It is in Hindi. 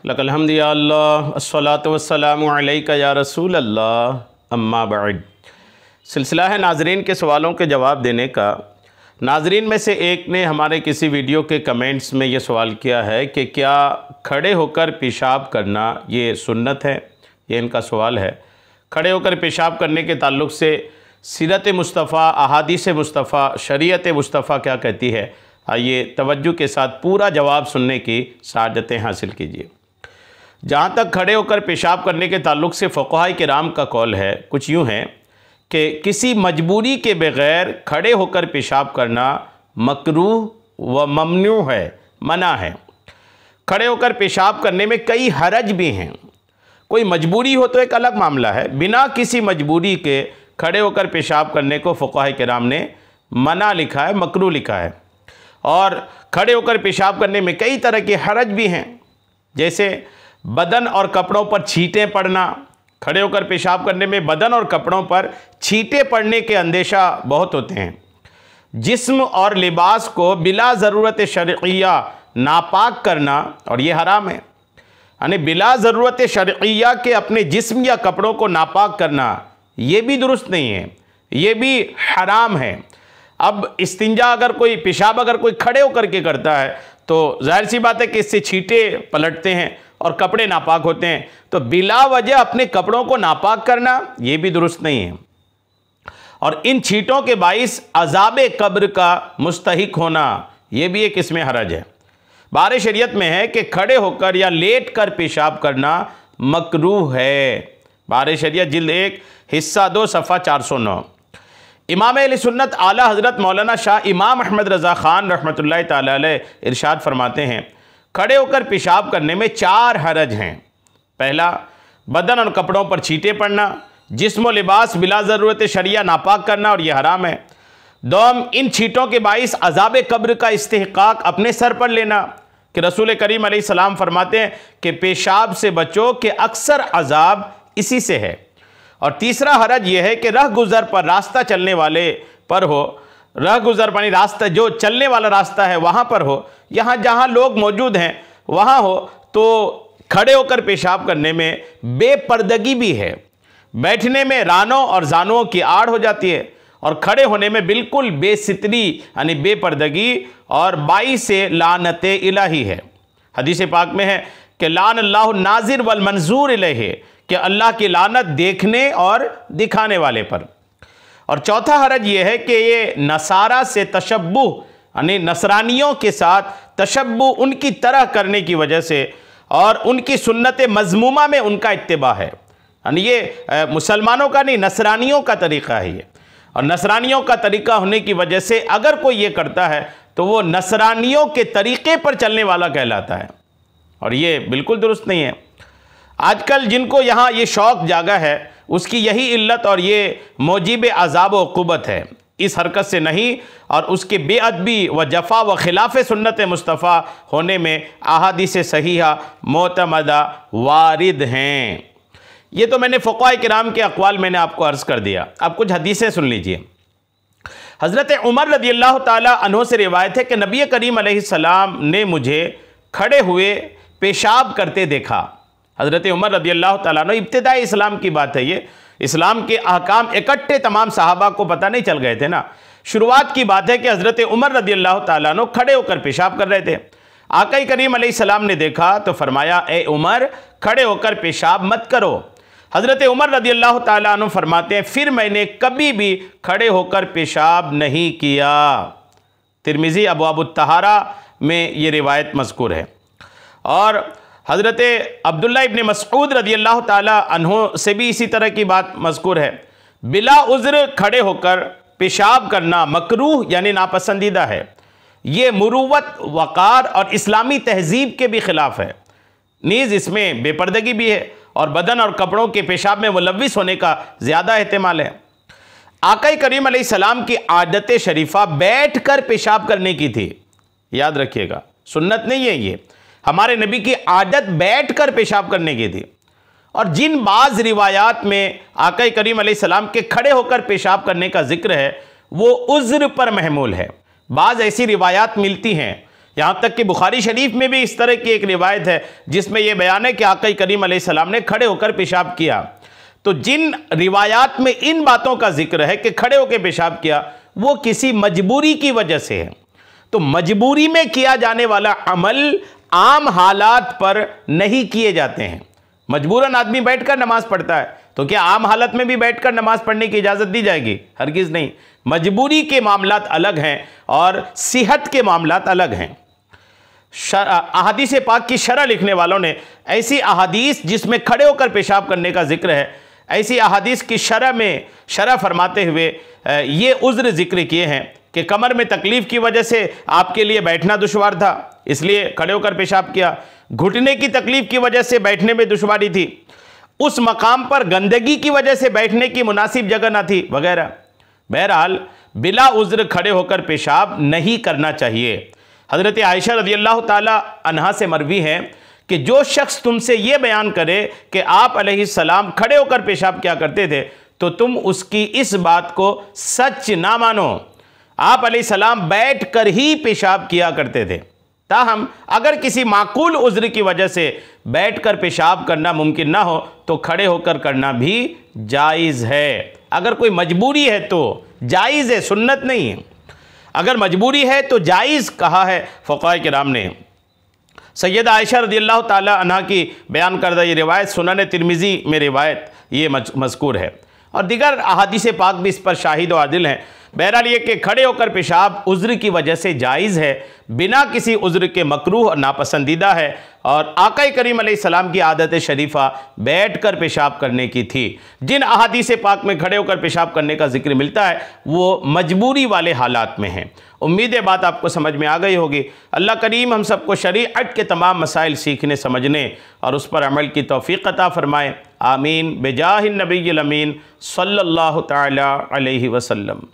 लकल हम्द या अल्लाह अस्सलातु वस्सलामु अलैका या रसूल अल्लाह अम्मा बाद। सिलसिला है नाजरीन के सवालों के जवाब देने का। नाजरीन में से एक ने हमारे किसी वीडियो के कमेंट्स में ये सवाल किया है कि क्या खड़े होकर पेशाब करना ये सुन्नत है। ये इनका सवाल है। खड़े होकर पेशाब करने के ताल्लुक़ से सीरत मुस्तफ़ा, अहादीस मुस्तफ़ा, शरीयत मुस्तफ़ा क्या कहती है, आइए तवज्जो के साथ पूरा जवाब सुनने की सआदतें हासिल कीजिए। जहाँ तक खड़े होकर पेशाब करने के ताल्लुक़ से फ़ुक़हा किराम का कौल है, कुछ यूँ है कि किसी मजबूरी के बग़ैर खड़े होकर पेशाब करना मकरूह व ममनू है, मना है। खड़े होकर पेशाब करने में कई हरज भी हैं। कोई मजबूरी हो तो एक अलग मामला है, बिना किसी मजबूरी के खड़े होकर पेशाब करने को फ़ुक़हा किराम ने मना लिखा है, मकरूह लिखा है। और खड़े होकर पेशाब करने में कई तरह के हरज भी हैं, जैसे बदन और कपड़ों पर छींटें पड़ना। खड़े होकर पेशाब करने में बदन और कपड़ों पर छींटें पड़ने के अंदेशा बहुत होते हैं। जिस्म और लिबास को बिला ज़रूरत शरइया नापाक करना, और ये हराम है। यानी बिला ज़रूरत शरइया के अपने जिस्म या कपड़ों को नापाक करना, ये भी दुरुस्त नहीं है, ये भी हराम है। अब इस्तिंजा अगर कोई, पेशाब अगर कोई खड़े होकर के करता है तो जाहिर सी बात है कि इससे छींटे पलटते हैं और कपड़े नापाक होते हैं। तो बिला वजह अपने कपड़ों को नापाक करना ये भी दुरुस्त नहीं है। और इन छींटों के बाइस अज़ाबे कब्र का मुस्तहिक होना, ये भी एक इसमें हरज है। बार शरीयत में है कि खड़े होकर या लेट कर पेशाब करना मकरूह है। बार शरीयत जिल्द 1 हिस्सा 2 सफ़ा 409। इमाम अहले सुन्नत आला हज़रत मौलाना शाह इमाम अहमद रज़ा ख़ान रहमतुल्लाहि तआला अलैह इरशाद फरमाते हैं, खड़े होकर पेशाब करने में 4 हरज हैं। पहला, बदन और कपड़ों पर छींटें पड़ना, जिस्म व लिबास बिला ज़रूरत शरिया नापाक करना, और यह हराम है। दोम, इन छींटों के बाइस अज़ाब कब्र का इस्तिहक़ाक़ अपने सर पर लेना, कि रसूल करीम अलैहिस्सलाम फरमाते हैं कि पेशाब से बचो कि अक्सर अज़ाब इसी से है। और तीसरा हरज यह है कि रह गुज़र पर, रास्ता चलने वाले पर हो, रह गुज़र पानी रास्ता जो चलने वाला रास्ता है वहाँ पर हो, यहाँ जहाँ लोग मौजूद हैं वहाँ हो, तो खड़े होकर पेशाब करने में बेपर्दगी भी है। बैठने में रानों और जानों की आड़ हो जाती है, और खड़े होने में बिल्कुल बेसितरी यानी बेपर्दगी और बाइस लानत इलाही है। हदीस पाक में है कि लान अल्लाहु नाज़िर वल मंजूर इलैहि, कि अल्लाह की लानत देखने और दिखाने वाले पर। और चौथा हरज ये है कि ये नसारा से तशब्बु यानी नसरानियों के साथ तशब्बु उनकी तरह करने की वजह से और उनकी सुन्नत मज़मूमा में उनका इत्तिबा है। यानी ये मुसलमानों का नहीं, नसरानियों का तरीक़ा है ये। और नसरानियों का तरीक़ा होने की वजह से अगर कोई ये करता है तो वो नसरानियों के तरीक़े पर चलने वाला कहलाता है, और ये बिल्कुल दुरुस्त नहीं है। आजकल जिनको यहाँ ये शौक़ जागा है उसकी यही इल्लत और ये मौजिब अज़ाब व उक़ूबत है। इस हरकत से नहीं, और उसके बेअदबी व जफ़ा व खिलाफ़ सुन्नत मुस्तफ़ा होने में अहादीस सहीहा मोतमदा वारिद हैं। ये तो मैंने फ़ुक़हा किराम के अक़वाल मैंने आपको अर्ज़ कर दिया। अब कुछ हदीसें सुन लीजिए। हज़रत उमर रज़ियल्लाहु ताला अन्हु से रिवायत है कि नबी करीम अलैहिस्सलाम ने मुझे खड़े हुए पेशाब करते देखा। हज़रत उमर रज़ियल्लाहु ताला अन्हु, इब्तिदाई इस्लाम की बात है ये, इस्लाम के अहकाम इकट्ठे तमाम सहाबा को पता नहीं चल गए थे ना। शुरुआत की बात है कि हज़रत उमर रज़ियल्लाहु ताला अन्हु खड़े होकर पेशाब कर रहे थे। आका करीम अलैहिस्सलाम ने देखा तो फरमाया, ए उमर, खड़े होकर पेशाब मत करो। हज़रत उमर रज़ियल्लाहु ताला अन्हु फरमाते हैं, फिर मैंने कभी भी खड़े होकर पेशाब नहीं किया। तिरमिज़ी अबवाबुत तहारा में ये रिवायत मज़कूर है। और हज़रत अब्दुल्ला इब्न मसऊद रज़ियल्लाहु ताला अन्हु से भी इसी तरह की बात मज़कूर है। बिला उज़्र खड़े होकर पेशाब करना मकरूह यानी नापसंदीदा है। ये मुरुवत, वक़ार और इस्लामी तहज़ीब के भी ख़िलाफ़ है। नीज़ इसमें बेपर्दगी भी है और बदन और कपड़ों के पेशाब में मुलव्विस होने का ज़्यादा एहतिमाल है। आका करीम अलैहिस्सलाम की आदत शरीफ़ा बैठ कर पेशाब करने की थी। याद रखिएगा, सुन्नत नहीं है ये, हमारे नबी की आदत बैठ कर पेशाब करने की थी। और जिन बाज़ रिवायात में आका करीम अलैहिस्सलाम के खड़े होकर पेशाब करने का जिक्र है वो उज़्र पर महमूल है। बाज़ ऐसी रिवायात मिलती हैं यहाँ तक कि बुखारी शरीफ में भी इस तरह की एक रिवायत है जिसमें यह बयान है कि आका करीम अलैहिस्सलाम ने खड़े होकर पेशाब किया। तो जिन रिवायात में इन बातों का जिक्र है कि खड़े होकर पेशाब किया, वो किसी मजबूरी की वजह से है। तो मजबूरी में किया जाने वाला अमल आम हालात पर नहीं किए जाते हैं। मजबूरन आदमी बैठकर नमाज पढ़ता है, तो क्या आम हालत में भी बैठकर नमाज पढ़ने की इजाज़त दी जाएगी? हरगिज़ नहीं। मजबूरी के मामलात अलग हैं और सेहत के मामलात अलग हैं। अहादीस पाक की शरह लिखने वालों ने ऐसी अहादीस जिसमें खड़े होकर पेशाब करने का जिक्र है, ऐसी अहादीस की शरह में शरह फरमाते हुए ये उज़्र जिक्र किए हैं कि कमर में तकलीफ़ की वजह से आपके लिए बैठना दुश्वार था, इसलिए खड़े होकर पेशाब किया। घुटने की तकलीफ़ की वजह से बैठने में दुश्वारी थी, उस मकाम पर गंदगी की वजह से बैठने की मुनासिब जगह ना थी, वगैरह। बहरहाल बिला उज़्र खड़े होकर पेशाब नहीं करना चाहिए। हज़रत आयशा रज़ियल्लाहु ताला अन्हा से मरवी है कि जो शख्स तुमसे ये बयान करे कि आप अलैहिस्सलाम खड़े होकर पेशाब क्या करते थे, तो तुम उसकी इस बात को सच ना मानो। आप अलैहिस्सलाम बैठ कर ही पेशाब किया करते थे। ताहम अगर किसी माकूल उज़्र की वजह से बैठकर पेशाब करना मुमकिन ना हो तो खड़े होकर करना भी जायज़ है। अगर कोई मजबूरी है तो जायज़ है, सुन्नत नहीं है। अगर मजबूरी है तो जायज़ कहा है फ़ुक़हा किराम ने। सैयदा आयशा रज़ियल्लाहु ताला अन्हा की बयान करदा ये रिवायत सुनन तिरमिज़ी में रिवायत ये मज़कूर है और दीगर अहादीस पाक भी इस पर शाहिद व आदिल हैं। बहरहाल ये कि खड़े होकर पेशाब उज़्र की वजह से जायज़ है, बिना किसी उज़्र के मकरूह और नापसंदीदा है। और आका करीम अलैहिस्सलाम की आदत शरीफ़ा बैठ कर पेशाब करने की थी। जिन अहादीस पाक में खड़े होकर पेशाब करने का जिक्र मिलता है वो मजबूरी वाले हालात में है। उम्मीद है बात आपको समझ में आ गई होगी। अल्लाह करीम हम सबको शरीअत के तमाम मसाइल सीखने समझने और उस पर अमल की तौफ़ीक़ अता फ़रमाए। आमीन बेजाहिन नबिय्यिल अमीन सल्लल्लाहु तआला अलैहि वसल्लम।